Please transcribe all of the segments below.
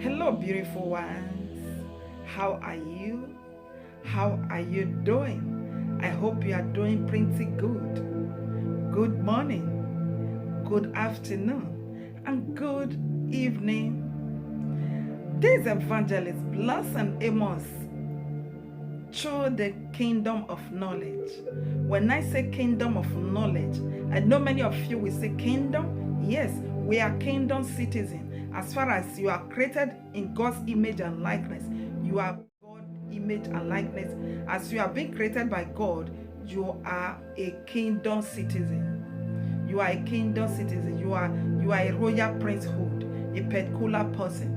Hello, beautiful ones. How are you? How are you doing? I hope you are doing pretty good. Good morning, good afternoon, and good evening. This evangelist Blossom Amos through the kingdom of knowledge. When I say kingdom of knowledge, I know many of you will say kingdom. Yes, we are kingdom citizens. As far as you are created in God's image and likeness, you are God's image and likeness. As you are being created by God, you are a kingdom citizen. You are a kingdom citizen. You are a royal princehood, a peculiar person.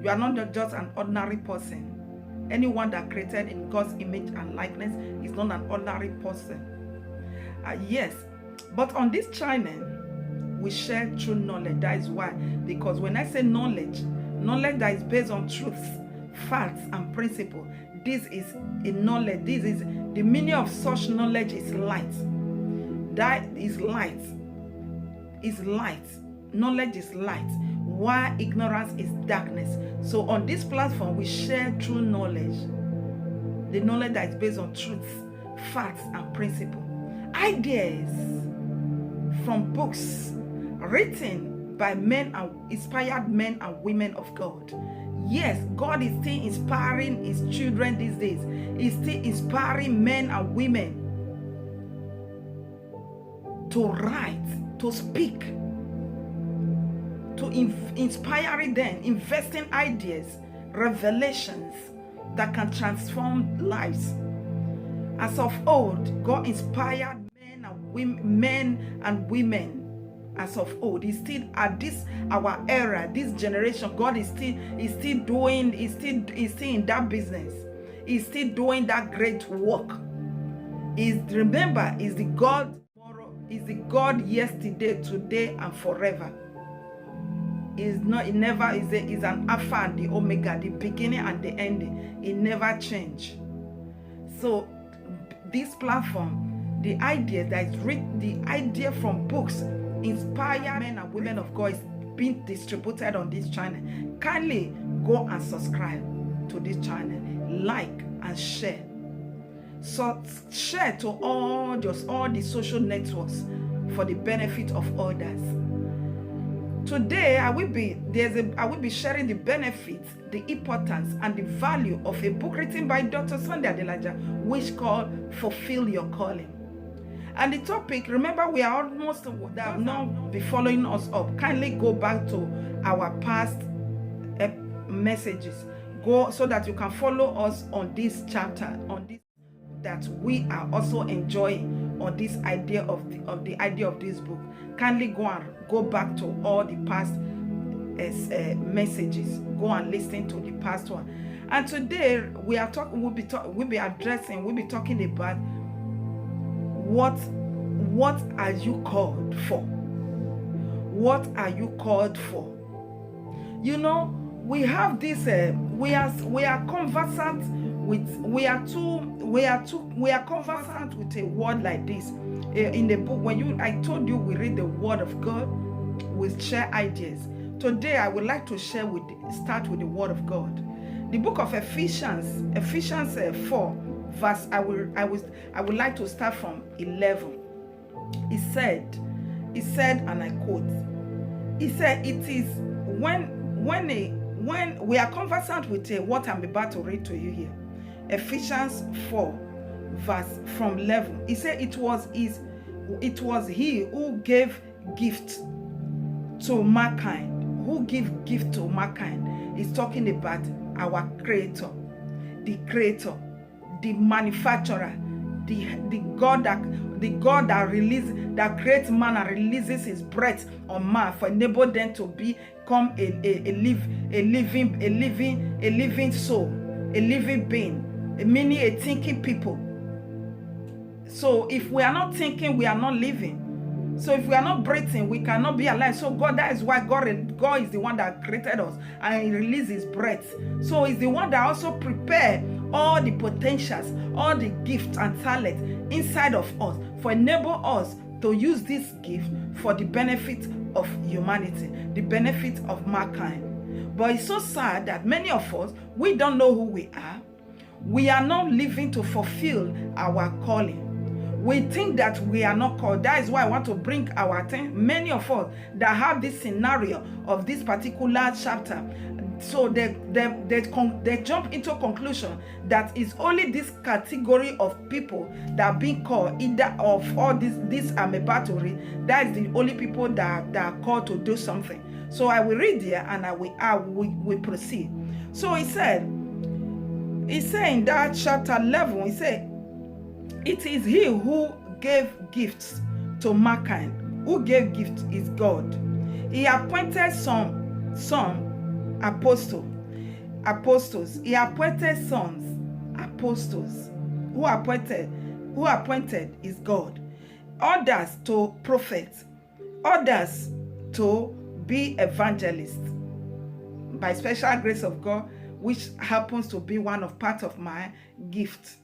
You are not just an ordinary person. Anyone that created in God's image and likeness is not an ordinary person. Yes, but on this channel, we share true knowledge. That is why, because when I say knowledge that is based on truths, facts, and principle, this is a knowledge. This is the meaning of such knowledge is light. That is light. Is light. Knowledge is light, while ignorance is darkness. So on this platform, we share true knowledge, the knowledge that is based on truths, facts, and principle, ideas from books written by men and inspired men and women of God. Yes, God is still inspiring his children these days. He's still inspiring men and women to write, to speak, to inspire them, investing ideas, revelations that can transform lives. As of old, God inspired men and women. As of old, He's still at this our era, this generation. God is still doing, He's still in that business. He's still doing that great work. Remember, is the God tomorrow, is the God yesterday, today, and forever. Is an Alpha and the Omega, the beginning and the ending. It never change. So this platform, the idea that is written, the idea from books, inspire men and women of God, is being distributed on this channel. Kindly go and subscribe to this channel, like and share. So share to all the social networks for the benefit of others. Today, I will be sharing the benefits, the importance, and the value of a book written by Dr. Sunday Adelaja, which called Fulfill Your Calling. And the topic, remember, we are almost that have not be following us up. Kindly go back to our past messages. Go so that you can follow us on this chapter, on this that we are also enjoying on this idea of the idea of this book. Kindly go back to all the past messages. Go and listen to the past one. And today we are talking. We'll be talking about what are you called for? What are you called for? You know, we have this. We are conversant with. We are conversant with a word like this. In the book, I told you we read the word of God, we share ideas. Today I would like to start with the word of God. The book of Ephesians 4 verse, I would like to start from 11. It said, and I quote, it said, it is when we are conversant with what I'm about to read to you here. Ephesians 4 verse from 11. He said it was he who gave gift to mankind. Who gave gift to mankind? He's talking about our creator, the manufacturer, the God that creates man and releases his breath on man for enable them to become a living soul, a living being, meaning a thinking people. So if we are not thinking, we are not living. So if we are not breathing, we cannot be alive. So that is why God is the one that created us and he released his breath. So he's the one that also prepared all the potentials, all the gifts and talents inside of us for enable us to use this gift for the benefit of humanity, the benefit of mankind. But it's so sad that many of us, we don't know who we are. We are not living to fulfill our calling. We think that we are not called. That is why I want to bring our attention. Many of us that have this scenario of this particular chapter, so they jump into a conclusion that it's only this category of people that are being called, either of all this I'm about to read, that is the only people that are called to do something. So I will read here and we proceed. So he said in that chapter 11, he said, it is he who gave gifts to mankind. Who gave gifts is God. He appointed some apostles. He appointed sons, apostles. Who appointed is God. Others to prophets. Others to be evangelists. By special grace of God, which happens to be part of my gift.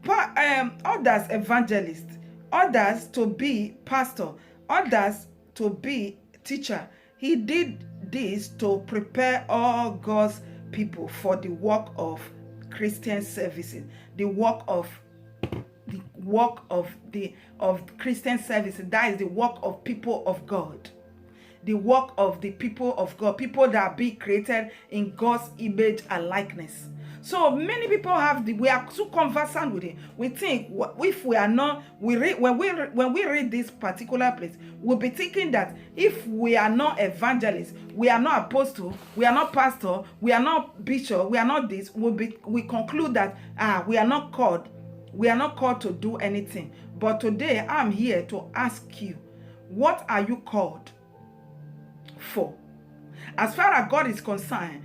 Others evangelists, others to be pastor, others to be teacher. He did this to prepare all God's people for the work of Christian services, the work of Christian services. That is the work of people of God. The work of the people of God, people that be created in God's image and likeness. So many people we are too conversant with it. We think if we are not, when we read this particular place, we'll be thinking that if we are not evangelists, we are not apostle, we are not pastor, we are not bishop, we are not this, we conclude that we are not called to do anything. But today I'm here to ask you, what are you called for? As far as God is concerned,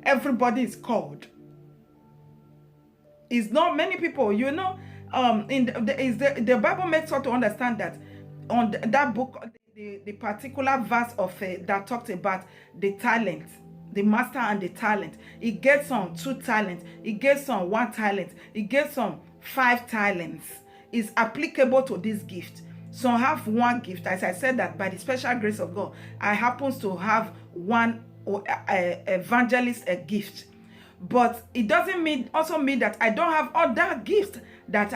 everybody is called. It's not many people, the Bible makes us to understand that on that book, the particular verse of that talks about the talent, the master and the talent. He gets some 2 talents, he gets some 1 talent, he gets some 5 talents. Is applicable to this gift. Some have 1 gift. As I said, that by the special grace of God, I happens to have 1 evangelist gift. But it doesn't also mean that I don't have other gifts that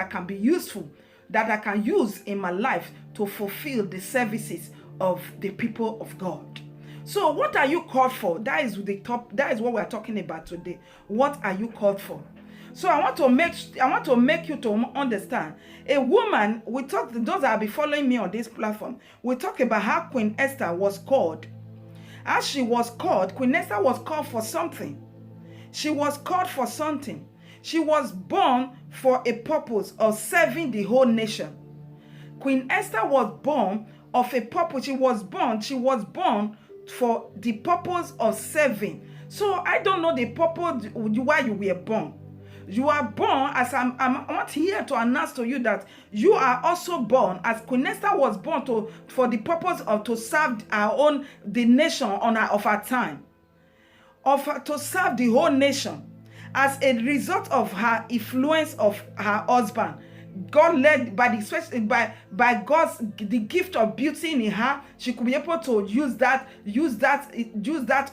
can be useful, that I can use in my life to fulfill the services of the people of God. So what are you called for? That is what we are talking about today. What are you called for? So I want to make you to understand. A woman, those that will be following me on this platform, we talk about how Queen Esther was called. As she was called, Queen Esther was called for something. She was called for something. She was born for a purpose of serving the whole nation. Queen Esther was born of a purpose. She was born for the purpose of serving. So I don't know the purpose why you were born. You are born, as I'm not here to announce to you that you are also born, as Queen Esther was born for the purpose of to serve the nation of our time, to serve the whole nation, as a result of her influence of her husband. God led by God's the gift of beauty in her. She could be able to use that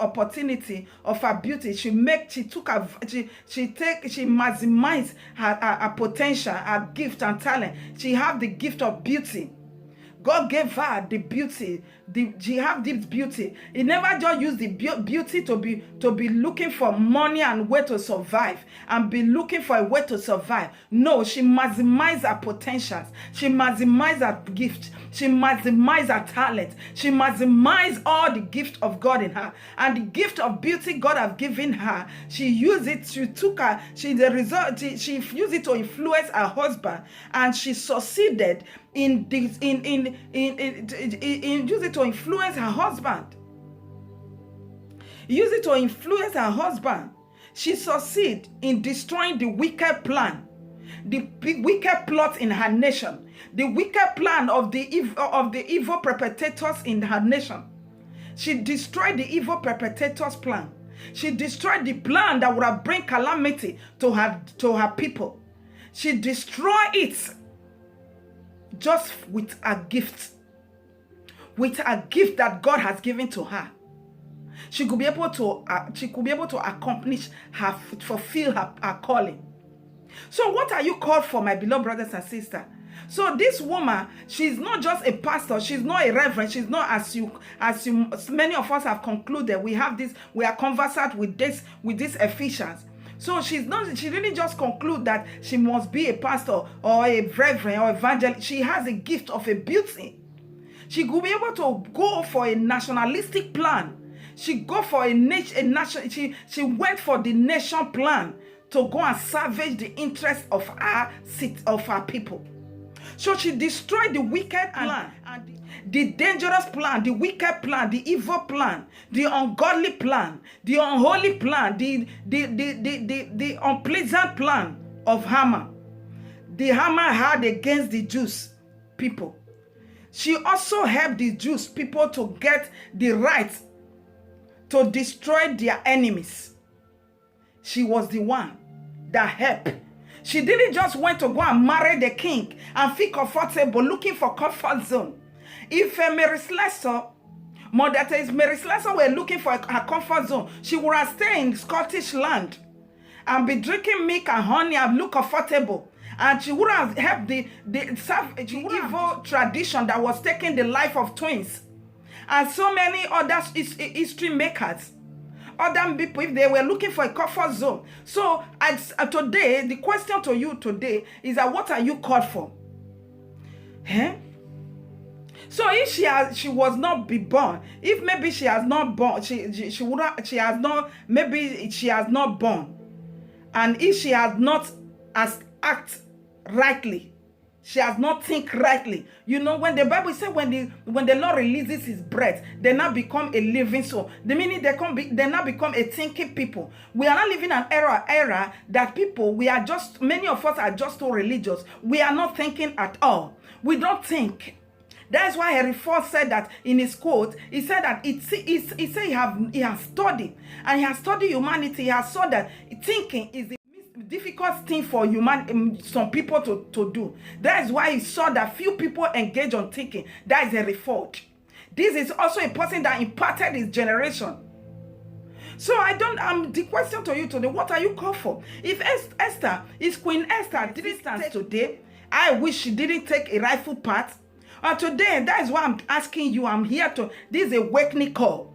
opportunity of her beauty. She maximized her potential, her gift and talent. She have the gift of beauty. God gave her the beauty. She have this beauty. He never just used the beauty to be looking for money and way to survive and be looking for a way to survive. No, she maximized her potentials. She maximized her gift. She maximized her talent. She maximized all the gift of God in her. And the gift of beauty God has given her, she used it. She used it to influence her husband, and she succeeded in use it to influence her husband. Use it to influence her husband. She succeeded in destroying the wicked plan, the wicked plot in her nation, the wicked plan of the evil perpetrators in her nation. She destroyed the evil perpetrators' plan. She destroyed the plan that would have bring calamity to her people. She destroyed it just with a gift. with a gift that God has given to her, she could be able to accomplish fulfill her calling. So what are you called for, my beloved brothers and sisters? So this woman, she's not just a pastor, she's not a reverend, she's not as many of us have concluded. We are conversant with these Ephesians. So she didn't just conclude that she must be a pastor or a reverend or evangelist. She has a gift of a beauty. She could be able to go for a nationalistic plan. She went for the nation plan to go and salvage the interest of our people. So she destroyed the wicked plan, the dangerous plan, the wicked plan, the evil plan, the ungodly plan, the unholy plan, the unpleasant plan of Haman. The Haman had against the Jews people. She also helped the Jews people to get the right to destroy their enemies. She was the one that helped. She didn't just went to go and marry the king and feel comfortable looking for comfort zone. If Mary Slessor, Mother Mary Slessor were looking for her comfort zone, she would have stayed in Scottish land and be drinking milk and honey and look comfortable. And she would have helped the evil tradition that was taking the life of twins. And so many other history makers. Other people, if they were looking for a comfort zone. So today, the question to you today is that what are you called for? So if she was not be born, if maybe she has not born, maybe she has not born, and if she has not act rightly, she has not think rightly. You know, when the Bible says when the Lord releases his breath, they now become a living soul. The meaning they now become a thinking people. We are not living an era that people, many of us are just so religious. We are not thinking at all. We don't think. That's why Henry Ford said that in his quote. He said that he has studied, and he has studied humanity. He has saw that thinking is the difficult thing for some people to do. That is why he saw that few people engage on thinking. That is Henry Ford. This is also a person that imparted his generation. So the question to you today, what are you called for? If Queen Esther didn't stand today, I wish she didn't take a rightful part. Today, that is why I'm asking you. I'm here this is a awakening call,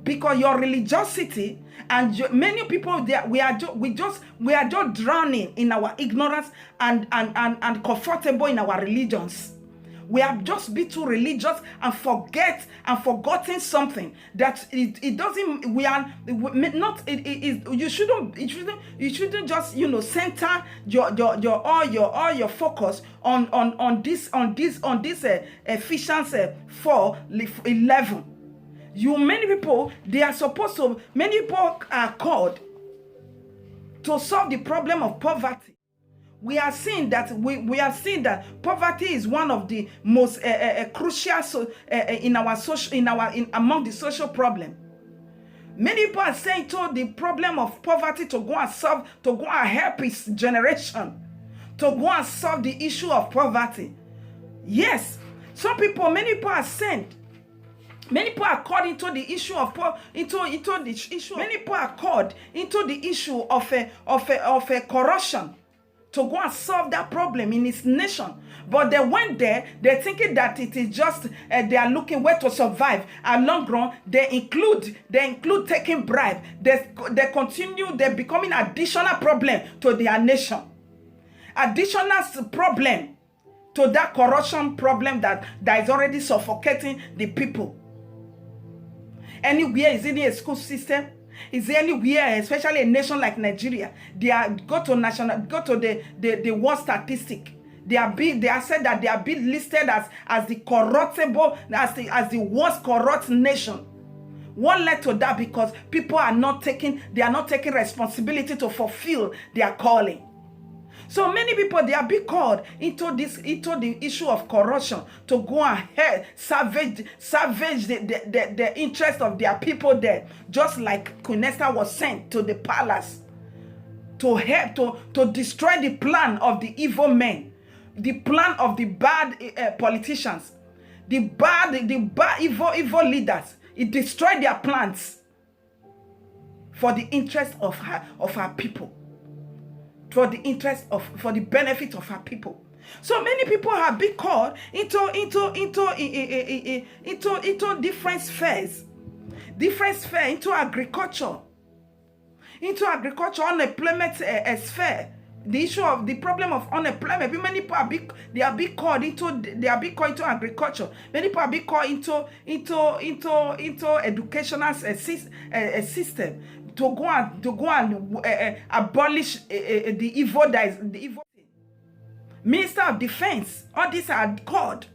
because your religiosity and many people we are just drowning in our ignorance and comfortable in our religions. We have just been too religious and forgotten something that it doesn't. We are not. You shouldn't just center all your focus on this Ephesians 4:11. Many people are called to solve the problem of poverty. We are seeing that poverty is one of the most crucial among the social problem. Many people are saying the problem of poverty to go and help his generation, to go and solve the issue of poverty. Yes, many people are sent. Many people are called into the issue of Many people are called into the issue of a corruption, to go and solve that problem in his nation. But they went there, they're thinking that it is just they are looking where to survive. And long run, they include taking bribe. They continue, they're becoming additional problem to their nation. Additional problem to that corruption problem that is already suffocating the people. Anywhere, is it a school system? Is there anywhere, especially a nation like Nigeria, go to the world statistic. They are said that they are being listed as the corruptible, as the worst corrupt nation. What led to that? Because people are not taking responsibility to fulfill their calling. So many people, they are being called into the issue of corruption, to go ahead, salvage the interest of their people there. Just like Queen Esther was sent to the palace to help to destroy the plan of the evil men, the plan of the bad politicians. the bad, evil leaders. It destroyed their plans for the interest of her people, for the benefit of her people. So many people have been called into different spheres, into agriculture, unemployment sphere. The issue of the problem of unemployment. Many people are being called into agriculture. Many people are being called into educational system to go and abolish the evil thing. Minister of Defense. All these are called.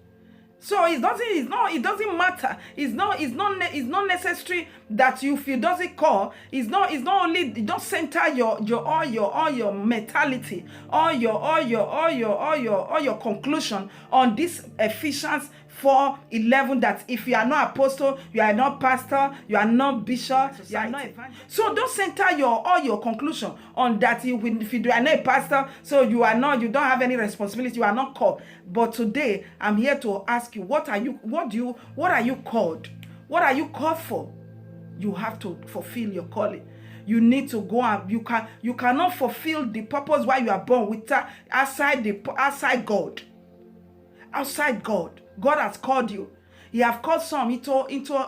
So it doesn't matter. It's not necessary that if it doesn't call, it's not only, don't center all your mentality, all your conclusion on this Ephesians 4:11, that if you are not apostle, you are not pastor, you are not bishop, you are not evangelist. So don't center all your conclusion on that. If you are not a pastor, so you don't have any responsibility, you are not called. But today I'm here to ask you, what are you called? What are you called for? You have to fulfill your calling. You need to go and you cannot fulfill the purpose why you are born with outside God. Outside God. God has called you. He have called some into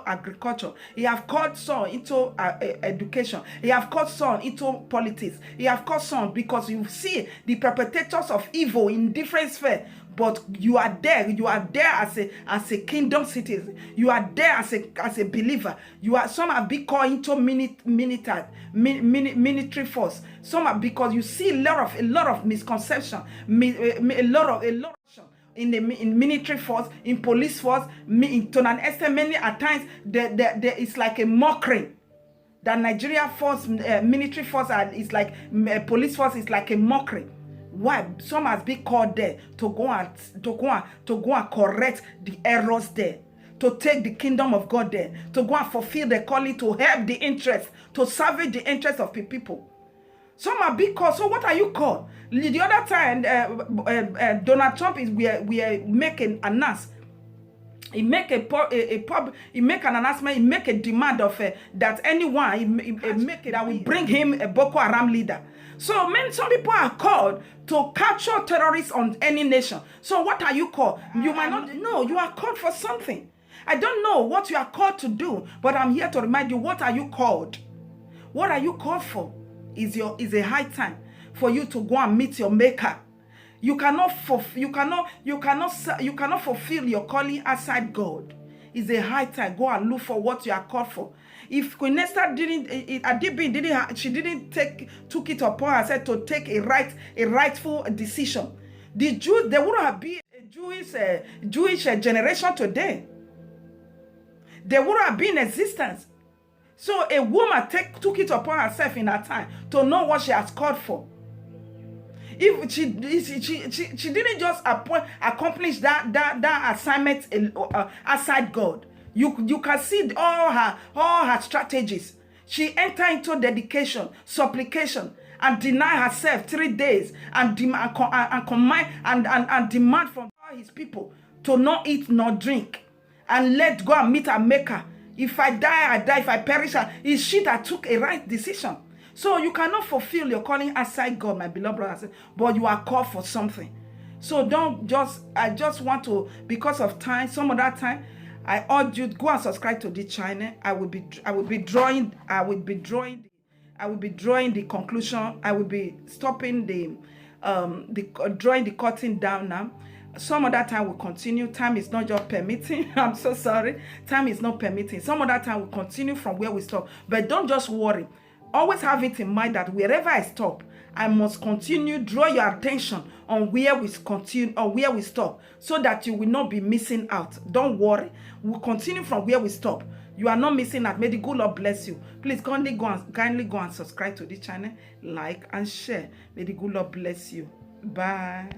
agriculture. He have called some into education. He have called some into politics. He have called some because you see the perpetrators of evil in different spheres. But you are there. You are there as a kingdom citizen. You are there as a believer. Some have been called into military force. Some are, because you see a lot of misconception, a lot of in military force, in police force, to an extent, many at times there is like a mockery. The Nigeria force, military force, is like police force is like a mockery. Why? Some has been called there to go and correct the errors there, to take the kingdom of God there, to go and fulfill the calling, to help the interest, to salvage the interest of the people. Some are big called. So what are you called? The other time, Donald Trump we are making an announcement. He make an announcement. He make a demand of that anyone that will bring him a Boko Haram leader. So some people are called to capture terrorists on any nation. So what are you called? You might not know. You are called for something. I don't know what you are called to do, but I'm here to remind you, what are you called? What are you called for? Is a high time for you to go and meet your maker. You cannot fulfill your calling outside God. It's a high time. Go and look for what you are called for. If Queen Esther took it upon herself to take a rightful decision, the Jews, there wouldn't have been a Jewish generation today. There wouldn't have been existence. So a woman took it upon herself in her time to know what she has called for. If she didn't just accomplish that assignment outside God, you can see all her strategies. She entered into dedication, supplication, and deny herself 3 days, and demand from all his people to not eat nor drink, and let go and meet her maker. If I die, I die. If I perish, it's she that took a right decision. So you cannot fulfill your calling outside God, my beloved brothers, but you are called for something. So I just want to, because of time, some other time, I urge you to go and subscribe to this channel. I will be drawing the conclusion. I will be stopping drawing the curtain down now. Some other time will continue. Time is not just permitting. I'm so sorry. Time is not permitting. Some other time will continue from where we stop. But don't just worry. Always have it in mind that wherever I stop, I must continue. Draw your attention on where we continue or where we stop, so that you will not be missing out. Don't worry. We'll continue from where we stop. You are not missing out. May the good Lord bless you. Please kindly go and subscribe to this channel, like and share. May the good Lord bless you. Bye.